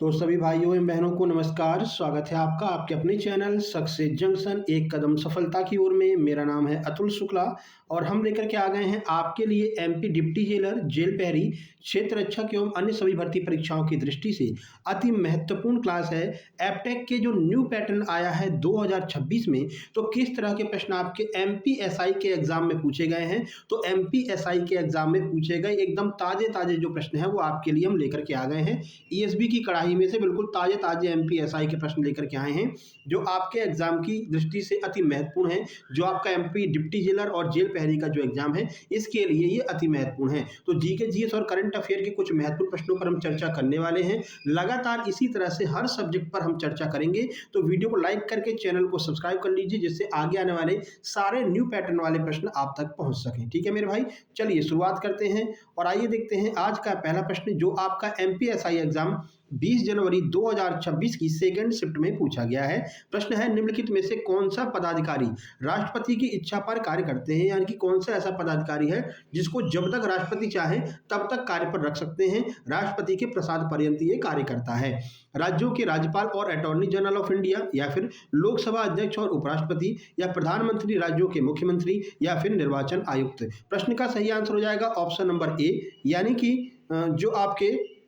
तो सभी भाइयों एवं बहनों को नमस्कार। स्वागत है आपका आपके अपने चैनल सक्सेस जंक्शन एक कदम सफलता की ओर में। मेरा नाम है अतुल शुक्ला और हम लेकर के आ गए हैं आपके लिए एमपी डिप्टी जेलर, जेल प्रहरी, क्षेत्र रक्षक एवं अन्य सभी भर्ती परीक्षाओं की दृष्टि से अति महत्वपूर्ण क्लास है। एपटेक के जो न्यू पैटर्न आया है 2026 में, तो किस तरह के प्रश्न आपके एमपीएसआई के एग्जाम में पूछे गए हैं। तो एमपीएसआई के एग्जाम में पूछे गए एकदम ताजे ताजे जो प्रश्न है वो आपके लिए हम लेकर के आ गए हैं। ईएसबी की कड़ाई में से बिल्कुल ताजे ताजे एमपीएसआई के प्रश्न लेकर के आए हैं जो आपके एग्जाम की दृष्टि से अति महत्वपूर्ण है। जो आपका एमपी डिप्टी जेलर और जेल प्रहरी का जो एग्जाम है इसके लिए ये अति महत्वपूर्ण है। तो जीके जीएस और करंट अफेयर के कुछ महत्वपूर्ण प्रश्नों पर हम चर्चा करने वाले हैं। लगातार इसी तरह से हर सब्जेक्ट पर हम चर्चा करेंगे। तो वीडियो को लाइक करके चैनल को सब्सक्राइब कर लीजिए जिससे आगे आने वाले सारे न्यू पैटर्न वाले प्रश्न आप तक पहुंच सकें। ठीक है मेरे भाई, चलिए शुरुआत करते हैं और आइए देखते हैं आज का पहला प्रश्न जो आपका एमपीएसआई एग्जाम 20 जनवरी 2026 की सेकंड शिफ्ट में पूछा गया है। प्रश्न है निम्नलिखित में से कौन सा पदाधिकारी राष्ट्रपति की इच्छा पर कार्य करते हैं, यानी कि कौन सा ऐसा पदाधिकारी है जिसको जब तक राष्ट्रपति चाहे तब तक कार्य पर रख सकते हैं, राष्ट्रपति के प्रसाद पर्यंत ये कार्य करता है। राज्यों के राज्यपाल और अटॉर्नी जनरल ऑफ इंडिया, या फिर लोकसभा अध्यक्ष और उपराष्ट्रपति, या प्रधानमंत्री, राज्यों के मुख्यमंत्री, या फिर निर्वाचन आयुक्त। प्रश्न का सही आंसर हो जाएगा ऑप्शन नंबर ए, यानी कि जो आपके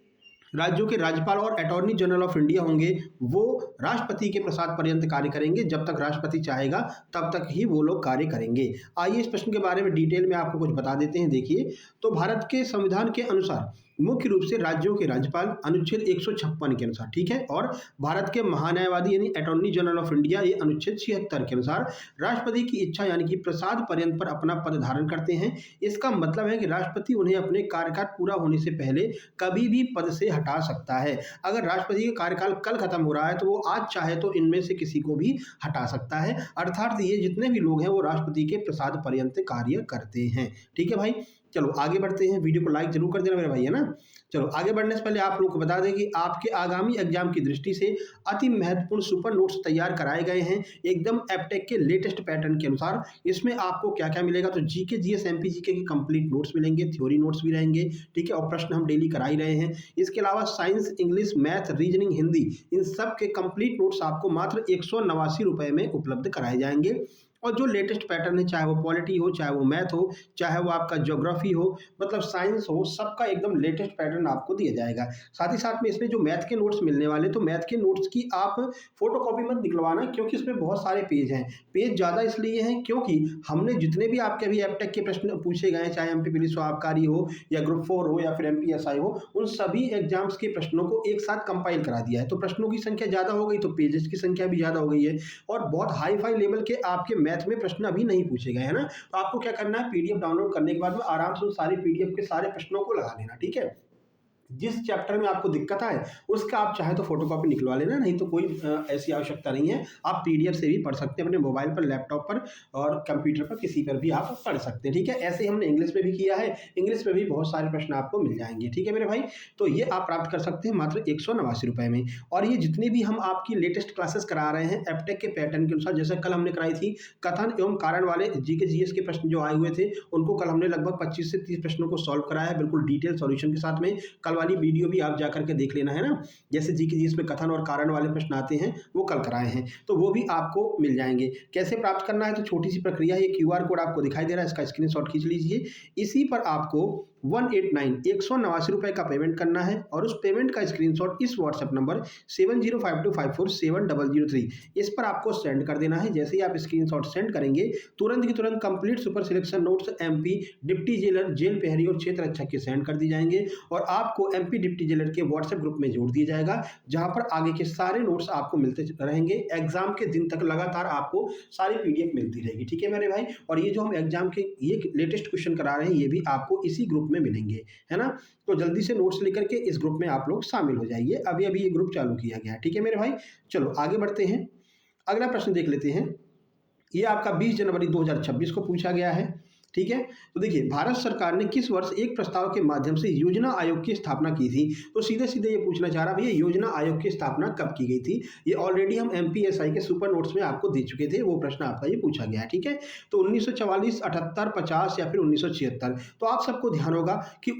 राज्यों के राज्यपाल और अटॉर्नी जनरल ऑफ इंडिया होंगे वो राष्ट्रपति के प्रसाद पर्यंत कार्य करेंगे। जब तक राष्ट्रपति चाहेगा तब तक ही वो लोग कार्य करेंगे। आइए इस प्रश्न के बारे में डिटेल में आपको कुछ बता देते हैं। देखिए, तो भारत के संविधान के अनुसार मुख्य रूप से राज्यों के राज्यपाल अनुच्छेद 156 के अनुसार, ठीक है, और भारत के महान्यायवादी यानी अटॉर्नी जनरल ऑफ इंडिया ये अनुच्छेद 76 के अनुसार राष्ट्रपति की इच्छा यानी कि प्रसाद पर्यंत पर अपना पद धारण करते हैं। इसका मतलब है कि राष्ट्रपति उन्हें अपने कार्यकाल पूरा होने से पहले कभी भी पद से हटा सकता है। अगर राष्ट्रपति का कार्यकाल कल खत्म हो रहा है तो वो आज चाहे तो इनमें से किसी को भी हटा सकता है। अर्थात ये जितने भी लोग हैं वो राष्ट्रपति के प्रसाद पर्यंत कार्य करते हैं। ठीक है भाई, चलो आगे बढ़ते हैं। वीडियो को लाइक जरूर कर देना मेरे भाई, है ना। चलो आगे बढ़ने से पहले आप लोगों को बता दें कि आपके आगामी एग्जाम की दृष्टि से अति महत्वपूर्ण सुपर नोट्स तैयार कराए गए हैं एकदम एपटेक के लेटेस्ट पैटर्न के अनुसार। इसमें आपको क्या क्या मिलेगा, तो जीके जीएस एमपी जीके के कंप्लीट नोट्स मिलेंगे, थ्योरी नोट्स भी रहेंगे, ठीक है, और प्रश्न हम डेली करा ही रहे हैं। इसके अलावा science, English, math, reasoning, Hindi, इन सब के कंप्लीट नोट्स आपको मात्र 189 रुपए में उपलब्ध कराए जाएंगे। और जो लेटेस्ट पैटर्न है, चाहे वो पॉलिटी हो, चाहे वो मैथ हो, चाहे वो आपका ज्योग्राफी हो, मतलब साइंस हो, सबका एकदम लेटेस्ट पैटर्न आपको दिया जाएगा। साथ ही साथ में इसमें जो मैथ के नोट्स मिलने वाले, तो मैथ के नोट्स की आप फोटोकॉपी मत निकलवाना क्योंकि इसमें बहुत सारे पेज हैं। पेज ज़्यादा इसलिए हैं क्योंकि हमने जितने भी आपके अभी एपटेक के प्रश्न पूछे गए हैं, चाहे एमपी पुलिस हो, आबकारी हो, या ग्रुप 4 हो, या फिर एमपीएसआई हो, उन सभी एग्जाम्स के प्रश्नों को एक साथ कंपाइल करा दिया है। तो प्रश्नों की संख्या ज़्यादा हो गई तो पेजेस की संख्या भी ज़्यादा हो गई है। और बहुत हाई फाई लेवल के आपके मैथ में प्रश्न अभी नहीं पूछे गए हैं ना। तो आपको क्या करना है, पीडीएफ डाउनलोड करने के बाद में आराम से उन सारे पीडीएफ के सारे प्रश्नों को लगा लेना। ठीक है, जिस चैप्टर में आपको दिक्कत आए उसका आप चाहे तो फोटोकॉपी निकलवा लेना, नहीं तो कोई ऐसी आवश्यकता नहीं है। आप पीडीएफ से भी पढ़ सकते हैं, अपने मोबाइल पर, लैपटॉप पर और कंप्यूटर पर, किसी पर भी आप पढ़ सकते हैं। ठीक है, ऐसे ही हमने इंग्लिश में भी किया है, इंग्लिश में भी बहुत सारे प्रश्न आपको मिल जाएंगे। ठीक है मेरे भाई, तो ये आप प्राप्त कर सकते हैं मात्र 189 रुपए में। और ये जितने भी हम आपकी लेटेस्ट क्लासेस करा रहे हैं एपटेक के पैटर्न के अनुसार, जैसे कल हमने कराई थी कथन एवं कारण वाले जीके जीएस के प्रश्न जो आए हुए थे, उनको कल हमने लगभग 25 से 30 प्रश्नों को सॉल्व कराया है बिल्कुल डिटेल सॉल्यूशन के साथ में। कल वाली वीडियो भी आप जाकर के देख लेना, है ना। जैसे जीके जीएस में कथन और कारण वाले प्रश्न आते हैं वो कल कराए हैं, तो वो भी आपको मिल जाएंगे। कैसे प्राप्त करना है, तो छोटी सी प्रक्रिया है। ये क्यूआर कोड आपको दिखाई दे रहा है, इसका स्क्रीनशॉट खींच लीजिए। इसी पर आपको 189 रुपए का पेमेंट करना है और उस पेमेंट का स्क्रीनशॉट इस व्हाट्सएप नंबर 7052547003 इस पर आपको सेंड कर देना है। जैसे ही आप स्क्रीनशॉट सेंड करेंगे तुरंत की तुरंत complete super selection notes MP deputy jailor, jail प्रहरी और क्षेत्र रक्षक के सेंड कर दी जाएंगे और आपको एमपी डिप्टी जेलर के व्हाट्सएप ग्रुप में जोड़ दिया जाएगा, जहां पर आगे के सारे नोट्स आपको मिलते रहेंगे। एग्जाम के दिन तक लगातार आपको सारी पीडीएफ मिलती रहेगी। ठीक है मेरे भाई, और ये जो हम एग्जाम के ये लेटेस्ट क्वेश्चन करा रहे हैं ये भी आपको इसी ग्रुप में मिलेंगे, है ना। तो जल्दी से नोट्स लेकर के इस ग्रुप में आप लोग शामिल हो जाइए। अभी अभी ये ग्रुप चालू किया गया है। ठीक है मेरे भाई, चलो आगे बढ़ते हैं। अगला प्रश्न देख लेते हैं। ये आपका 20 जनवरी 2026 को पूछा गया है। ठीक है, तो देखिए, भारत सरकार ने किस वर्ष एक प्रस्ताव के माध्यम से योजना आयोग की स्थापना की थी। तो सीधे सीधे ये पूछना चाह रहा भैया योजना आयोग की स्थापना कब की गई थी। ये ऑलरेडी हम एमपीएसआई के सुपर नोट्स में आपको दे चुके थे, वो प्रश्न आपका ये पूछा गया है। ठीक है, तो 1944, 78, 50 या फिर 1976। तो आप सबको ध्यान होगा कि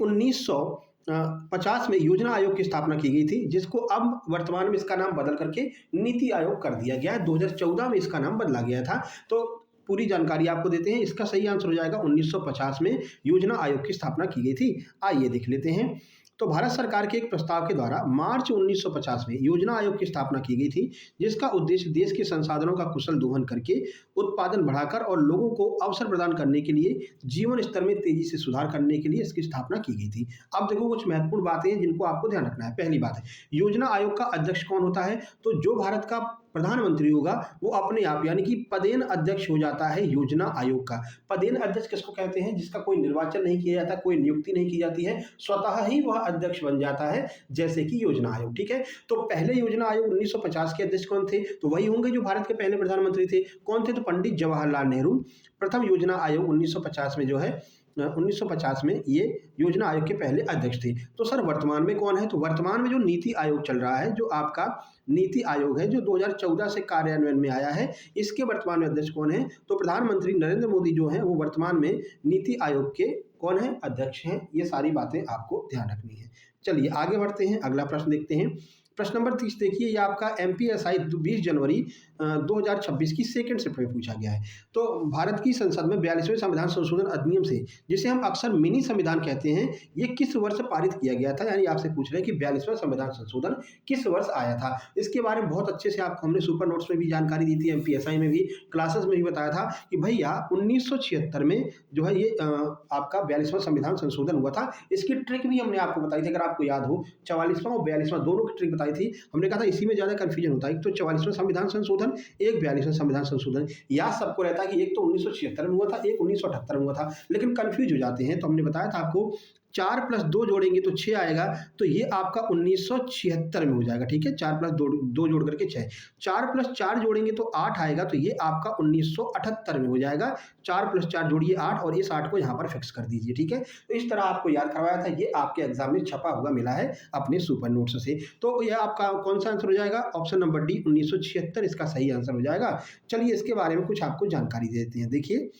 50 में योजना आयोग की स्थापना की गई थी, जिसको अब वर्तमान में इसका नाम बदल करके नीति आयोग कर दिया गया है। 2014 में इसका नाम बदला गया था। तो पूरी जानकारी आपको देते हैं। इसका सही आंसर हो जाएगा 1950 में योजना आयोग की स्थापना की गई थी। आइए देख लेते हैं। तो भारत सरकार के एक प्रस्ताव के द्वारा मार्च 1950 में योजना आयोग की स्थापना की गई थी, जिसका उद्देश्य देश के संसाधनों का कुशल दोहन करके उत्पादन बढ़ाकर और लोगों को अवसर प्रदान करने के लिए जीवन स्तर में तेजी से सुधार करने के लिए इसकी स्थापना की गई थी। अब देखो कुछ महत्वपूर्ण बातें हैं जिनको आपको ध्यान रखना है। पहली बात है, योजना आयोग का अध्यक्ष कौन होता है? तो जो भारत का प्रधानमंत्री होगा वो अपने आप यानी कि पदेन अध्यक्ष हो जाता है योजना आयोग का। पदेन अध्यक्ष किसको कहते हैं? जिसका कोई निर्वाचन नहीं किया जाता, कोई नियुक्ति नहीं की जाती है, स्वतः ही वह अध्यक्ष बन जाता है, जैसे कि योजना आयोग। ठीक है, तो पहले योजना आयोग 1950 के अध्यक्ष कौन थे? तो वही होंगे जो भारत के पहले प्रधानमंत्री थे। कौन थे? तो पंडित जवाहरलाल नेहरू प्रथम योजना आयोग 1950 में जो है 1950 में ये योजना आयोग के पहले अध्यक्ष थे। तो सर वर्तमान में कौन है? तो वर्तमान में जो नीति आयोग चल रहा है, जो आपका नीति आयोग है, जो 2014 से कार्यान्वयन में आया है, इसके वर्तमान में अध्यक्ष कौन है? तो प्रधानमंत्री नरेंद्र मोदी जो हैं वो वर्तमान में नीति आयोग के कौन है? अध्यक्ष हैं। ये सारी बातें आपको ध्यान रखनी है। चलिए आगे बढ़ते हैं, अगला प्रश्न देखते हैं। प्रश्न नंबर 30 देखिए, ये आपका एमपीएसआई 20 जनवरी 2026 की सेकंड शिफ्ट में पूछा गया है। तो भारत की संसद में 42वें संविधान संशोधन अधिनियम से, जिसे हम अक्सर मिनी संविधान कहते हैं, ये किस वर्ष पारित किया गया था? यानी आपसे पूछ रहे हैं कि 42वां संविधान संशोधन किस वर्ष आया था। इसके बारे में बहुत अच्छे से आपको हमने सुपर नोट्स में भी जानकारी दी थी, एमपीएसआई में भी, क्लासेस में भी बताया था कि भैया 1976 में जो है ये आपका 42वां संविधान संशोधन हुआ था। इसकी ट्रिक भी हमने आपको बताई थी, अगर आपको याद हो, 44वां और 42वां दोनों की ट्रिक बताई थी। हमने कहा था इसी में ज्यादा कंफ्यूजन होता है, तो 44वां संविधान संशोधन, एक 42वां संविधान संशोधन। याद सबको रहता है कि एक तो 1976 में हुआ था, एक 1978 में हुआ था, लेकिन कंफ्यूज हो जाते हैं। तो हमने बताया था आपको 4 + 2 जोड़ेंगे तो 6 आएगा, तो ये आपका 1976 में हो जाएगा। ठीक है, 4 + 2 जोड़ करके 6, 4 + 4 जोड़ेंगे तो 8 आएगा, तो ये आपका 1978 में हो जाएगा। 4 + 4 जोड़िए 8 और इस 8 को यहाँ पर फिक्स कर दीजिए। ठीक है, तो इस तरह आपको याद करवाया था, ये आपके एग्जाम में छपा हुआ मिला है अपने सुपर नोट्स से। तो यह आपका कौन सा आंसर हो जाएगा? ऑप्शन नंबर डी 1976 इसका सही आंसर हो जाएगा। चलिए इसके बारे में कुछ आपको जानकारी देते हैं। देखिए,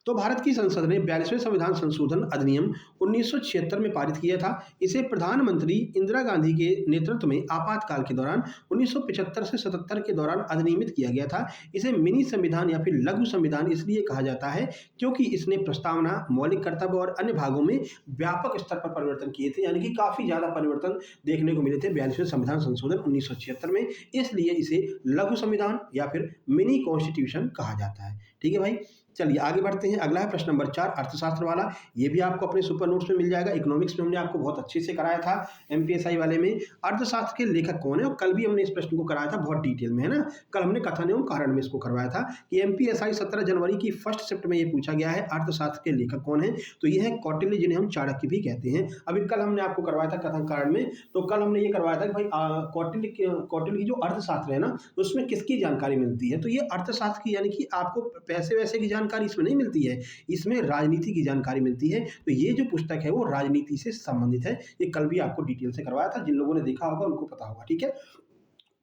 तो भारत की संसद ने 42वें संविधान संशोधन अधिनियम 1976 में पारित किया था। इसे प्रधानमंत्री इंदिरा गांधी के नेतृत्व में आपातकाल के दौरान 1975 से 77 के दौरान अधिनियमित किया गया था। इसे मिनी संविधान या फिर लघु संविधान इसलिए कहा जाता है क्योंकि इसने प्रस्तावना, मौलिक कर्तव्य और अन्य भागों में व्यापक स्तर पर परिवर्तन किए थे, यानी कि काफी ज्यादा परिवर्तन देखने को मिले थे 42वें संविधान संशोधन 1976 में, इसलिए इसे लघु संविधान या फिर मिनी कॉन्स्टिट्यूशन कहा जाता है। ठीक है भाई, चलिए आगे बढ़ते हैं। अगला है प्रश्न नंबर 4 अर्थशास्त्र वाला। ये भी आपको अपने सुपर नोट्स में मिल जाएगा। इकोनॉमिक्स में हमने आपको बहुत अच्छे से कराया था, एमपीएसआई वाले में। अर्थशास्त्र के लेखक कौन है? और कल भी हमने इस प्रश्न को कराया था बहुत डिटेल में, है ना। कल हमने कथन एवं कारण में इसको करवाया था कि एमपीएसआई 17 जनवरी की फर्स्ट शिफ्ट में ये पूछा गया है, अर्थशास्त्र के लेखक कौन है? तो ये है कौटिल्य, जिन्हें हम चाणक्य भी कहते हैं। अभी कल हमने आपको करवाया था कथन कारण में, तो कल हमने ये करवाया था कि भाई कौटिल्य की जो अर्थशास्त्र है ना, उसमें किसकी जानकारी मिलती है? तो ये अर्थशास्त्र की, यानी कि आपको पैसे वैसे की जानकारी इसमें नहीं मिलती है, इसमें राजनीति की जानकारी मिलती है। तो ये जो पुस्तक है वो राजनीति से संबंधित है। ये कल भी आपको डिटेल से करवाया था, जिन लोगों ने देखा होगा उनको पता होगा। ठीक है,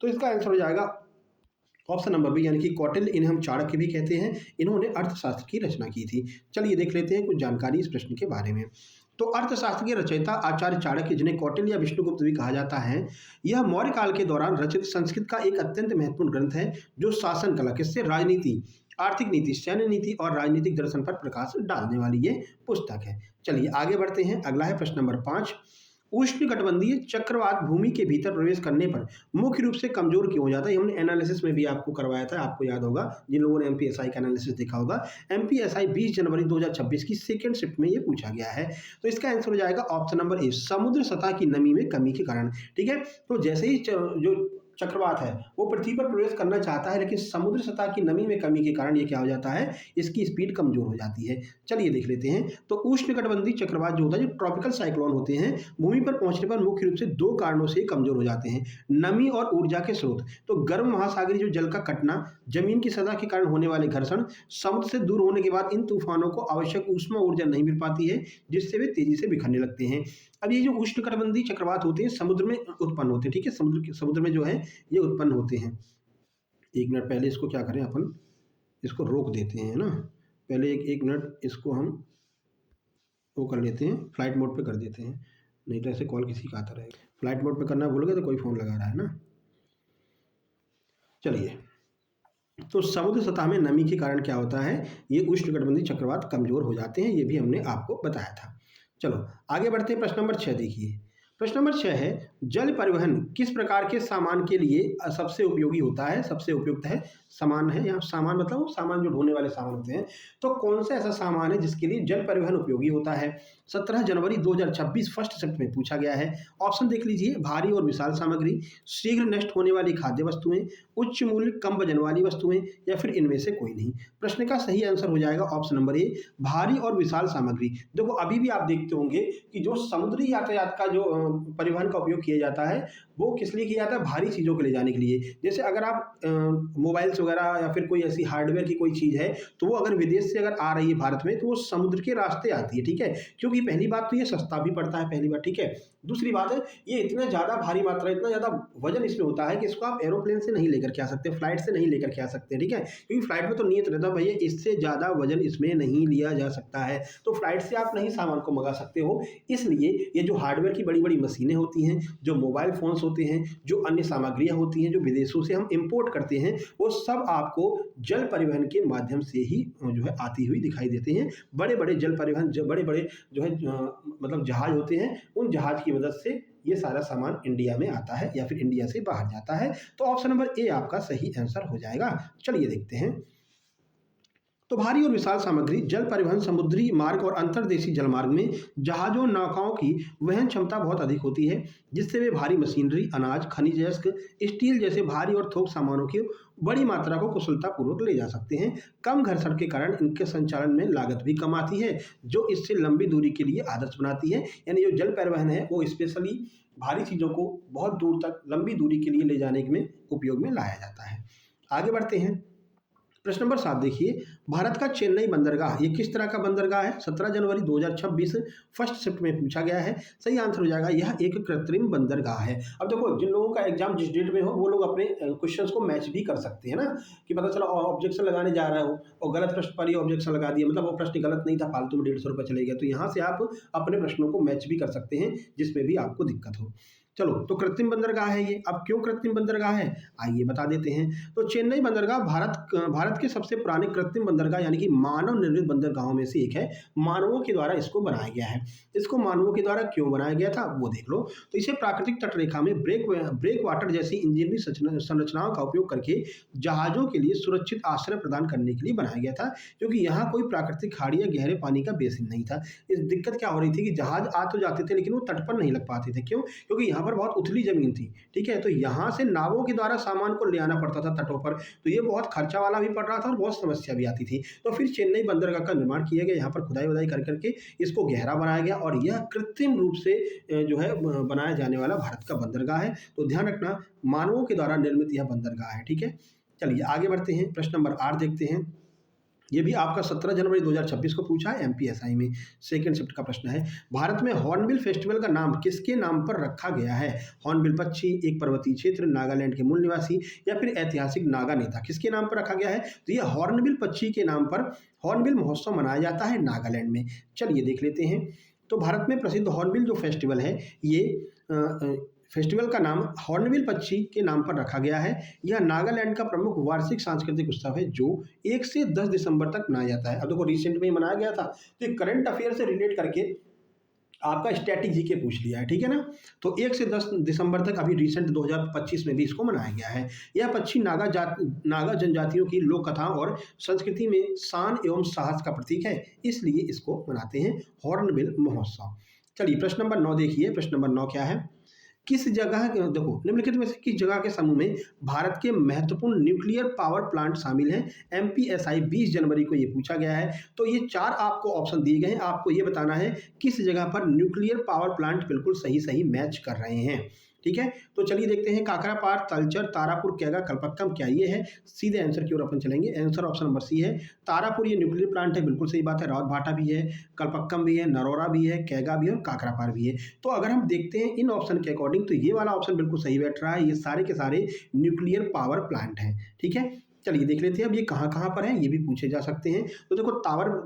तो इसका आंसर हो जाएगा ऑप्शन नंबर बी, यानी कि कौटिल्य, इन्हें हम चाणक्य भी कहते हैं। इन्होंने अर्थशास्त्र की रचना की थी। चलिए देख लेते हैं कुछ जानकारी इस प्रश्न के बारे में। तो अर्थशास्त्र के रचयिता आचार्य चाणक्य, जिन्हें कौटिल्य या विष्णुगुप्त भी कहा जाता है, यह मौर्य काल के दौरान रचित संस्कृत का एक अत्यंत महत्वपूर्ण ग्रंथ है, जो शासन कला, किससे, राजनीति, आर्थिक नीति, सैन्य नीति और राजनीतिक दर्शन पर प्रकाश डालने वाली ये पुस्तक है। चलिए आगे बढ़ते हैं। अगला है प्रश्न नंबर 5, उष्णकटिबंधीय चक्रवात भूमि के भीतर प्रवेश करने पर मुख्य रूप से कमजोर क्यों हो जाता है? हमने एनालिसिस में भी आपको करवाया था, आपको याद होगा जिन लोगों ने एमपीएसआई का एनालिसिस देखा होगा। एमपीएसआई 20 जनवरी 2026 की सेकंड शिफ्ट में ये पूछा गया है। तो इसका आंसर हो जाएगा ऑप्शन नंबर ए, समुद्र सतह की नमी में कमी के कारण। ठीक है, तो जैसे ही जो चक्रवात है वो पृथ्वी पर प्रवेश करना चाहता है, लेकिन समुद्र सतह की नमी में कमी के कारण ये क्या हो जाता है, इसकी स्पीड कमजोर हो जाती है। चलिए देख लेते हैं। तो उष्णकटिबंधीय चक्रवात जो होता है, जो ट्रॉपिकल साइक्लोन होते हैं, भूमि पर पहुंचने पर मुख्य रूप से 2 कारणों से कमजोर हो जाते हैं, नमी और ऊर्जा के स्रोत। तो गर्म महासागरीय जो जल का कटना, जमीन की सतह के कारण होने वाले घर्षण, समुद्र से दूर होने के बाद इन तूफानों को आवश्यक ऊष्मा ऊर्जा नहीं मिल पाती है, जिससे वे तेजी से बिखरने लगते हैं। अब ये जो उष्णकटिबंधीय चक्रवात होते हैं समुद्र में उत्पन्न होते हैं। ठीक है, समुद्र में जो है ये उत्पन्न होते हैं। 1 मिनट पहले इसको क्या करें, अपन इसको रोक देते हैं ना, पहले एक मिनट इसको हम वो कर लेते हैं, फ्लाइट मोड पे कर देते हैं। नहीं तो ऐसे कॉल किसी का आता रहेगा। फ्लाइट मोड पे करना भूलोगे तो कोई फ़ोन लगा रहा है ना। चलिए, तो समुद्र सतह में नमी के कारण क्या होता है, ये उष्णकटिबंधीय चक्रवात कमजोर हो जाते हैं, ये भी हमने आपको बताया था। चलो आगे बढ़ते हैं, प्रश्न नंबर 6 देखिए। प्रश्न नंबर 6 है, जल परिवहन किस प्रकार के सामान के लिए सबसे उपयोगी होता है, सबसे उपयुक्त है। सामान है, यहाँ सामान मतलब वो सामान जो ढोने वाले सामान होते हैं। तो कौन सा ऐसा सामान है जिसके लिए जल परिवहन उपयोगी होता है। 17 जनवरी 2026 फर्स्ट शिफ्ट में पूछा गया है। ऑप्शन देख लीजिए, भारी और विशाल सामग्री, शीघ्र नष्ट होने वाली खाद्य वस्तुएं, उच्च मूल्य कम वजन वाली वस्तुएं, या फिर इनमें से कोई नहीं। प्रश्न का सही आंसर हो जाएगा ऑप्शन नंबर ए, भारी और विशाल सामग्री। देखो अभी भी आप देखते होंगे कि जो समुद्री यातायात का जो परिवहन का उपयोग किया जाता है वो किस लिए किया जाता है, भारी चीज़ों को ले जाने के लिए। जैसे अगर आप मोबाइल्स वगैरह या फिर कोई ऐसी हार्डवेयर की कोई चीज़ है तो वो अगर विदेश से अगर आ रही है भारत में तो वो समुद्र के रास्ते आती है, ठीक है। क्योंकि पहली बात तो ये सस्ता भी पड़ता है, पहली बात, ठीक है। दूसरी बात है ये इतना ज़्यादा भारी मात्रा, इतना ज़्यादा वजन इसमें होता है कि इसको आप एरोप्लेन से नहीं लेकर के आ सकते, फ्लाइट से नहीं लेकर के आ सकते, ठीक है। क्योंकि फ्लाइट में तो नियत रहता है भैया इससे ज़्यादा वजन इसमें नहीं लिया जा सकता है, तो फ्लाइट से आप नहीं सामान को मंगा सकते हो। इसलिए ये जो हार्डवेयर की बड़ी बड़ी मशीनें होती हैं, जो मोबाइल फ़ोन्स होते हैं, जो अन्य सामग्रियाँ होती हैं जो विदेशों से हम इम्पोर्ट करते हैं, वो सब आपको जल परिवहन के माध्यम से ही जो है आती हुई दिखाई देती हैं। बड़े बड़े जल परिवहन, बड़े बड़े जो है मतलब जहाज होते हैं, उन जहाज की मदद से ये सारा सामान इंडिया में आता है या फिर इंडिया से बाहर जाता है। तो ऑप्शन नंबर ए आपका सही आंसर हो जाएगा। चलिए देखते हैं, तो भारी और विशाल सामग्री जल परिवहन समुद्री मार्ग और अंतर्देशीय जलमार्ग में जहाजों नौकाओं की वहन क्षमता बहुत अधिक होती है, जिससे वे भारी मशीनरी, अनाज, खनिज अयस्क, स्टील जैसे भारी और थोक सामानों की बड़ी मात्रा को कुशलतापूर्वक ले जा सकते हैं। कम घर्षण के कारण इनके संचालन में लागत भी कम आती है, जो इससे लंबी दूरी के लिए आदर्श बनाती है। यानी जो जल परिवहन है वो स्पेशली भारी चीज़ों को बहुत दूर तक लंबी दूरी के लिए ले जाने में उपयोग में लाया जाता है। आगे बढ़ते हैं, प्रश्न नंबर 7 देखिए, भारत का चेन्नई बंदरगाह ये किस तरह का बंदरगाह है। 17 जनवरी 2026 फर्स्ट शिफ्ट में पूछा गया है। सही आंसर हो जाएगा, यह एक कृत्रिम बंदरगाह है। अब देखो जिन लोगों का एग्जाम जिस डेट में हो वो लोग अपने क्वेश्चंस को मैच भी कर सकते हैं ना, कि पता चला ऑब्जेक्शन लगाने जा रहा हो और गलत प्रश्न पर ही ऑब्जेक्शन लगा दिया, मतलब वो प्रश्न गलत नहीं था, फालतू में 150 रुपये चले गया। तो यहाँ से आप अपने प्रश्नों को मैच भी कर सकते हैं जिसमें भी आपको दिक्कत हो। चलो, तो कृत्रिम बंदरगाह है ये। अब क्यों कृत्रिम बंदरगाह है आइए बता देते हैं। तो चेन्नई बंदरगाह भारत के सबसे पुराने कृत्रिम बंदरगाह यानी कि मानव निर्मित बंदरगाहों में से एक है। मानवों के द्वारा इसको बनाया गया है। इसको मानवों के द्वारा क्यों बनाया गया था वो देख लो। तो इसे प्राकृतिक तटरेखा में ब्रेक वाटर जैसी इंजीनियरिंग संरचनाओं का उपयोग करके जहाजों के लिए सुरक्षित आश्रय प्रदान करने के लिए बनाया गया था, क्योंकि यहाँ कोई प्राकृतिक खाड़ी या गहरे पानी का बेसिन नहीं था। इस दिक्कत क्या हो रही थी कि जहाज आ तो जाते थे लेकिन वो तट पर नहीं लग पाते थे। क्यों? क्योंकि यहाँ पर बहुत उथली जमीन थी, ठीक है। तो यहाँ से नावों के द्वारा सामान को ले आना पड़ता था तटों पर, तो ये बहुत खर्चा वाला भी पड़ रहा था और बहुत समस्या भी आती थी। तो फिर चेन्नई बंदरगाह का निर्माण किया गया, यहाँ पर खुदाई वुदाई कर करके इसको गहरा बनाया गया और यह कृत्रिम रूप से जो है बनाया जाने वाला भारत का बंदरगाह है। तो ध्यान रखना, मानवों के द्वारा निर्मित यह बंदरगाह है, ठीक है। चलिए आगे बढ़ते हैं, प्रश्न नंबर 8 देखते हैं। ये भी आपका 17 जनवरी 2026 को पूछा है एमपीएसआई में, सेकंड शिफ्ट का प्रश्न है। भारत में हॉर्नबिल फेस्टिवल का नाम किसके नाम पर रखा गया है। हॉर्नबिल पक्षी, एक पर्वतीय क्षेत्र, नागालैंड के मूल निवासी, या फिर ऐतिहासिक नागा नेता, किसके नाम पर रखा गया है। तो ये हॉर्नबिल पक्षी के नाम पर हॉर्नबिल महोत्सव मनाया जाता है नागालैंड में। चलिए देख लेते हैं। तो भारत में प्रसिद्ध हॉर्नबिल जो फेस्टिवल है, ये फेस्टिवल का नाम हॉर्नबिल पक्षी के नाम पर रखा गया है। यह नागालैंड का प्रमुख वार्षिक सांस्कृतिक उत्सव है जो 1 से 10 दिसंबर तक मनाया जाता है। अब देखो रिसेंट में मनाया गया था, तो करंट अफेयर से रिलेट करके आपका स्टैटिक जीके पूछ लिया है, ठीक है ना। तो 1 से 10 दिसंबर तक अभी रिसेंट 2025 में भी इसको मनाया गया है। यह पक्षी नागा जनजातियों की लोक कथाओं और संस्कृति में शान एवं साहस का प्रतीक है, इसलिए इसको मनाते हैं हॉर्नबिल महोत्सव। चलिए प्रश्न नंबर 9 देखिए। प्रश्न नंबर 9 क्या है, किस जगह, देखो निम्नलिखित में से किस जगह के समूह में भारत के महत्वपूर्ण न्यूक्लियर पावर प्लांट शामिल हैं। एमपीएसआई 20 जनवरी को ये पूछा गया है। तो ये 4 आपको ऑप्शन दिए गए हैं, आपको ये बताना है किस जगह पर न्यूक्लियर पावर प्लांट बिल्कुल सही सही मैच कर रहे हैं, ठीक है। तो चलिए देखते हैं, काकरापार, तलचर, तारापुर, कैगा, कलपक्कम, क्या ये है। सीधे आंसर की ओर अपन चलेंगे। आंसर ऑप्शन नंबर सी है, तारापुर ये न्यूक्लियर प्लांट है, बिल्कुल सही बात है। रावत भाटा भी है, कलपक्कम भी है, नरोरा भी है, कैगा भी है और काकरापार भी है। तो अगर हम देखते हैं इन ऑप्शन के अकॉर्डिंग, तो ये वाला ऑप्शन बिल्कुल सही बैठ रहा है। ये सारे के सारे न्यूक्लियर पावर प्लांट हैं, ठीक है। चलिए देख लेते हैं अब ये कहाँ-कहाँ पर है, ये भी पूछे जा सकते हैं। तो देखो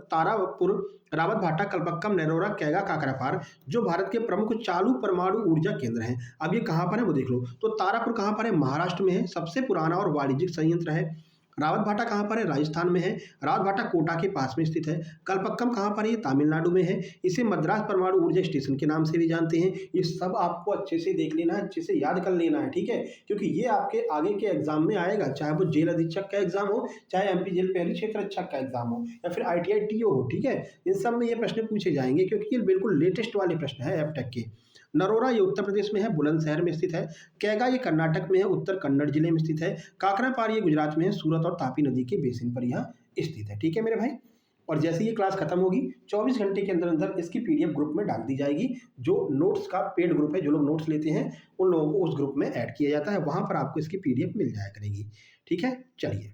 तारापुर, रावत भाटा, कल्पक्कम, नरोरा, कैगा, काकरापार जो भारत के प्रमुख चालू परमाणु ऊर्जा केंद्र हैं। अब ये कहाँ पर है वो देख लो। तो तारापुर कहाँ पर है? महाराष्ट्र में है, सबसे पुराना और वाणिज्यिक संयंत्र है। रावत भाटा कहाँ पर है? राजस्थान में है। रावत भाटा कोटा के पास में स्थित है। कल्पक्कम कहाँ पर है? ये तमिलनाडु में है। इसे मद्रास परमाणु ऊर्जा स्टेशन के नाम से भी जानते हैं। ये सब आपको अच्छे से देख लेना है, अच्छे से याद कर लेना है, ठीक है, क्योंकि ये आपके आगे के एग्जाम में आएगा, चाहे वो जेल अधीक्षक का एग्जाम हो, चाहे एमपी जेल पहली क्षेत्र रक्षक का एग्जाम हो, या फिर ITI TO हो, ठीक है, इन सब में ये प्रश्न पूछे जाएंगे क्योंकि ये बिल्कुल लेटेस्ट वाले प्रश्न है एबटेक के। नरोरा ये उत्तर प्रदेश में है, बुलंदशहर में स्थित है। कैगा ये कर्नाटक में है, उत्तर कन्नड़ जिले में स्थित है। काकरापार ये गुजरात में है, सूरत और तापी नदी के बेसिन पर यह स्थित है, ठीक है मेरे भाई। और जैसे ये क्लास खत्म होगी 24 घंटे के अंदर अंदर इसकी PDF ग्रुप में डाल दी जाएगी। जो नोट्स का पेड ग्रुप है, जो लोग नोट्स लेते हैं उन लोगों को उस ग्रुप में ऐड किया जाता है, वहां पर आपको इसकी PDF मिल जाया करेगी, ठीक है। चलिए,